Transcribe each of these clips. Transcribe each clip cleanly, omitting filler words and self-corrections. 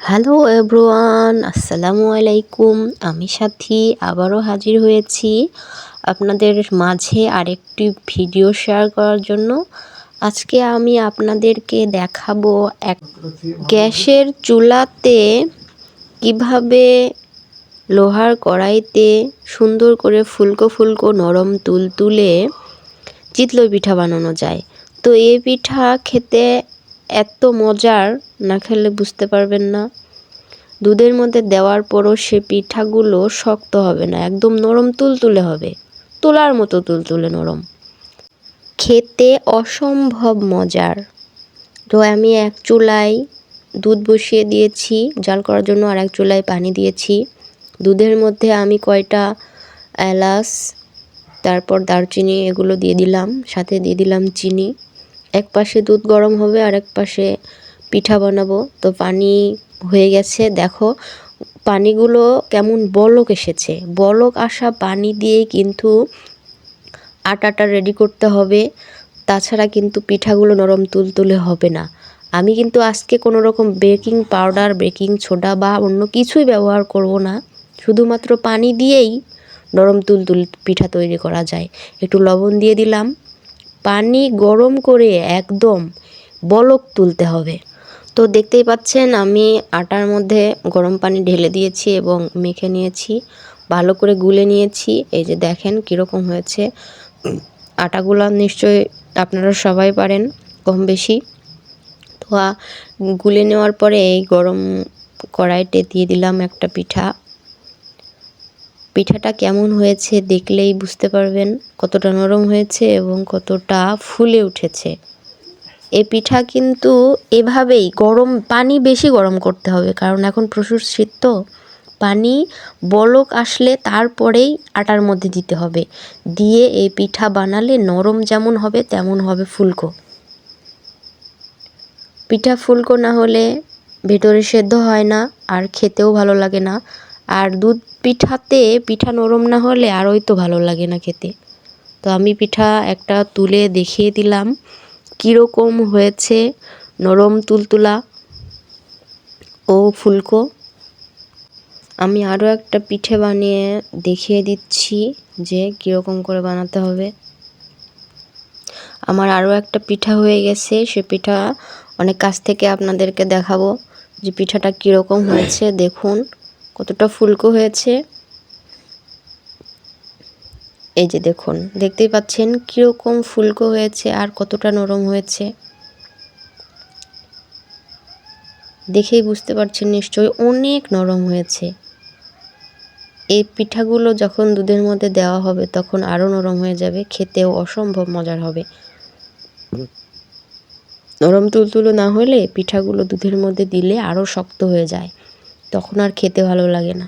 Hello everyone, আসসালামু আলাইকুম। আমি সাথী আবারও হাজির হয়েছি আপনাদের মাঝে আরেকটি ভিডিও শেয়ার করার জন্য। আজকে আমি আপনাদেরকে দেখাবো গ্যাসের চুলাতে কিভাবে লোহার কড়াইতে সুন্দর করে ফুলকো ফুলকো নরম তুলতুলে চিতই পিঠা বানানো যায়। তো এই পিঠা খেতে এত মজার, না খেলে বুঝতে পারবেন না। দুধের মধ্যে দেওয়ার পরও সে পিঠাগুলো শক্ত হবে না, একদম নরম তুলতুলে হবে, তোলার মতো তুলতুলে নরম, খেতে অসম্ভব মজার। তো আমি এক চুলায় দুধ বসিয়ে দিয়েছি জাল করার জন্য, আর এক চুলায় পানি দিয়েছি। দুধের মধ্যে আমি কয়টা এলাচ, তারপর দারচিনি এগুলো দিয়ে দিলাম, সাথে দিয়ে দিলাম চিনি। এক পাশে দুধ গরম হবে আর এক পাশে পিঠা বানাবো। তো পানি হয়ে গেছে, দেখো পানিগুলো কেমন বলক এসেছে। বলক আসা পানি দিয়ে কিন্তু আটাটা রেডি করতে হবে, তাছাড়া কিন্তু পিঠাগুলো নরম তুলতুলে হবে না। আমি কিন্তু আজকে কোনো রকম বেকিং পাউডার, বেকিং সোডা বা অন্য কিছুই ব্যবহার করব না, শুধুমাত্র পানি দিয়েই নরম তুলতুল পিঠা তৈরি করা যায়। একটু লবণ দিয়ে দিলাম, পানি গরম করে একদম বলক তুলতে হবে। তো দেখতেই পাচ্ছেন আমি আটার মধ্যে গরম পানি ঢেলে দিয়েছি এবং মেখে নিয়েছি, ভালো করে গুলে নিয়েছি। এই যে দেখেন কীরকম হয়েছে। আটাগুলো নিশ্চয়ই আপনারা সবাই পারেন কম বেশি। তো গুলে নেওয়ার পরে এই গরম কড়াইতে দিয়ে দিলাম একটা পিঠা। পিঠাটা কেমন হয়েছে দেখলেই বুঝতে পারবেন কতটা নরম হয়েছে এবং কতটা ফুলে উঠেছে। এই পিঠা কিন্তু এভাবেই গরম পানি বেশি গরম করতে হবে, কারণ এখন প্রচুর শীত, তো পানি বলক আসলে তারপরেই আটার মধ্যে দিতে হবে। দিয়ে এই পিঠা বানালে নরম যেমন হবে তেমন হবে ফুলকো। পিঠা ফুলকো না হলে ভেতরে সেদ্ধ হয় না আর খেতেও ভালো লাগে না। আর দুধ পিঠাতে পিঠা নরম না হলে আরই তো ভালো লাগে না খেতে। তো আমি পিঠা একটা তুলে দেখিয়ে দিলাম কীরকম হয়েছে, নরম তুলতুলা ও ফুলকো। আমি আরও একটা পিঠে বানিয়ে দেখিয়ে দিচ্ছি যে কীরকম করে বানাতে হবে। আমার আরও একটা পিঠা হয়ে গেছে, সে পিঠা অনেক কাছ থেকে আপনাদেরকে দেখাবো যে পিঠাটা কীরকম হয়েছে। দেখুন কতটা ফুলকো হয়েছে। এই যে দেখুন, দেখতেই পাচ্ছেন কীরকম ফুলকো হয়েছে আর কতটা নরম হয়েছে, দেখেই বুঝতে পারছেন নিশ্চয়ই অনেক নরম হয়েছে। এই পিঠাগুলো যখন দুধের মধ্যে দেওয়া হবে তখন আরও নরম হয়ে যাবে, খেতেও অসম্ভব মজার হবে। নরম তুলতুলো না হলে পিঠাগুলো দুধের মধ্যে দিলে আরও শক্ত হয়ে যায়, তখন আর খেতে ভালো লাগে না।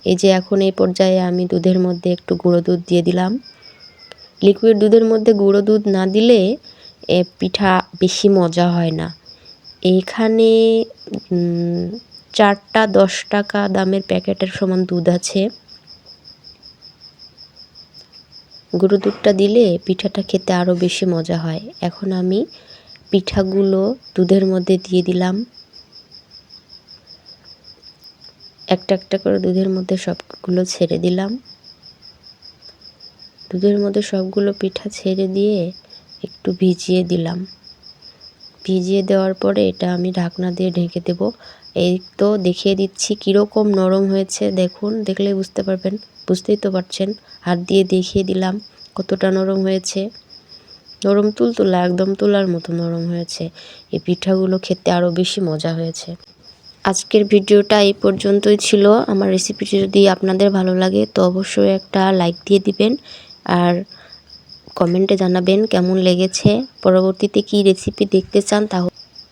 এই যে এখন এই পর্যায়ে আমি দুধের মধ্যে একটু গুঁড়ো দুধ দিয়ে দিলাম। লিকুইড দুধের মধ্যে গুঁড়ো দুধ না দিলে পিঠা বেশি মজা হয় না। এখানে 4টা 10 টাকা দামের প্যাকেটের সমান দুধ আছে। গুঁড়ো দুধটা দিলে পিঠাটা খেতে আরও বেশি মজা হয়। এখন আমি পিঠাগুলো দুধের মধ্যে দিয়ে দিলাম, একটা একটা করে দুধের মধ্যে সবগুলো ছেড়ে দিলাম। দুধের মধ্যে সবগুলো পিঠা ছেড়ে দিয়ে একটু ভিজিয়ে দিলাম। ভিজিয়ে দেওয়ার পরে এটা আমি ঢাকনা দিয়ে ঢেকে দেব। এই তো দেখিয়ে দিচ্ছি কীরকম নরম হয়েছে, দেখুন, দেখলে বুঝতে পারবেন, বুঝতেই তো পারছেন। হাত দিয়ে দেখিয়ে দিলাম কতটা নরম হয়েছে, নরম তুলতুলা, একদম তোলার মতো নরম হয়েছে। এই পিঠাগুলো খেতে আরও বেশি মজা হয়েছে। আজকের ভিডিওটা এই পর্যন্তই ছিল। আমার রেসিপিটি যদি আপনাদের ভালো লাগে তো অবশ্যই একটা লাইক দিয়ে দিবেন আর কমেন্টে জানাবেন কেমন লেগেছে। পরবর্তীতে কী রেসিপি দেখতে চান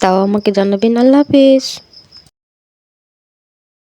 তাও আমাকে জানাবেন। আল্লাহ হাফেজ।